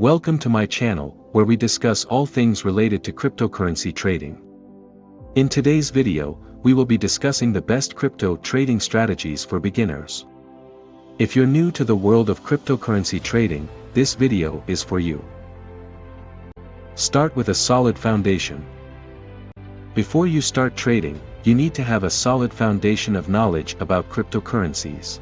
Welcome to my channel, where we discuss all things related to cryptocurrency trading. In today's video, we will be discussing the best crypto trading strategies for beginners. If you're new to the world of cryptocurrency trading, this video is for you. Start with a solid foundation. Before you start trading, you need to have a solid foundation of knowledge about cryptocurrencies.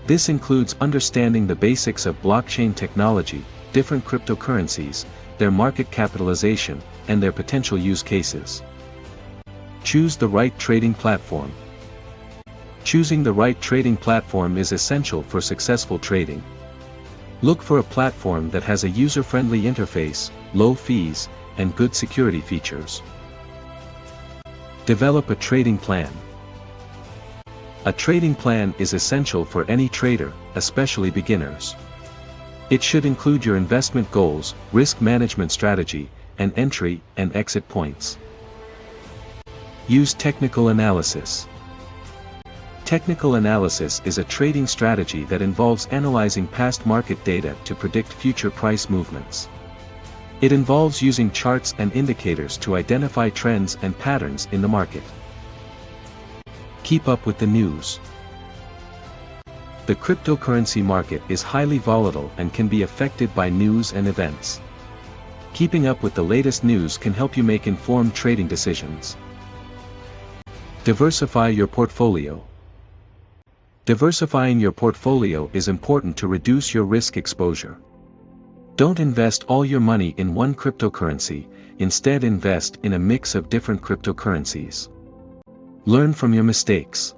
This includes understanding the basics of blockchain technology, different cryptocurrencies, their market capitalization, and their potential use cases. Choose the right trading platform. Choosing the right trading platform is essential for successful trading. Look for a platform that has a user-friendly interface, low fees, and good security features. Develop a trading plan. A trading plan is essential for any trader, especially beginners. It should include your investment goals, risk management strategy, and entry and exit points. Use technical analysis. Technical analysis is a trading strategy that involves analyzing past market data to predict future price movements. It involves using charts and indicators to identify trends and patterns in the market. Keep up with the news. The cryptocurrency market is highly volatile and can be affected by news and events. Keeping up with the latest news can help you make informed trading decisions. Diversify your portfolio. Diversifying your portfolio is important to reduce your risk exposure. Don't invest all your money in one cryptocurrency, instead invest in a mix of different cryptocurrencies. Learn from your mistakes.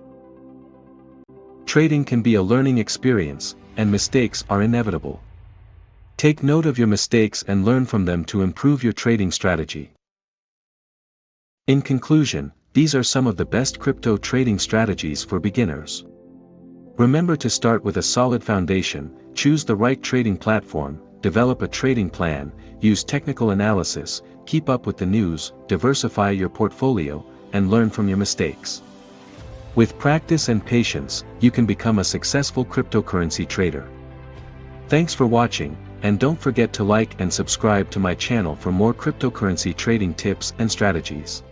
Trading can be a learning experience, and mistakes are inevitable. Take note of your mistakes and learn from them to improve your trading strategy. In conclusion, these are some of the best crypto trading strategies for beginners. Remember to start with a solid foundation, choose the right trading platform, develop a trading plan, use technical analysis, keep up with the news, diversify your portfolio, and learn from your mistakes. With practice and patience, you can become a successful cryptocurrency trader. Thanks for watching, and don't forget to like and subscribe to my channel for more cryptocurrency trading tips and strategies.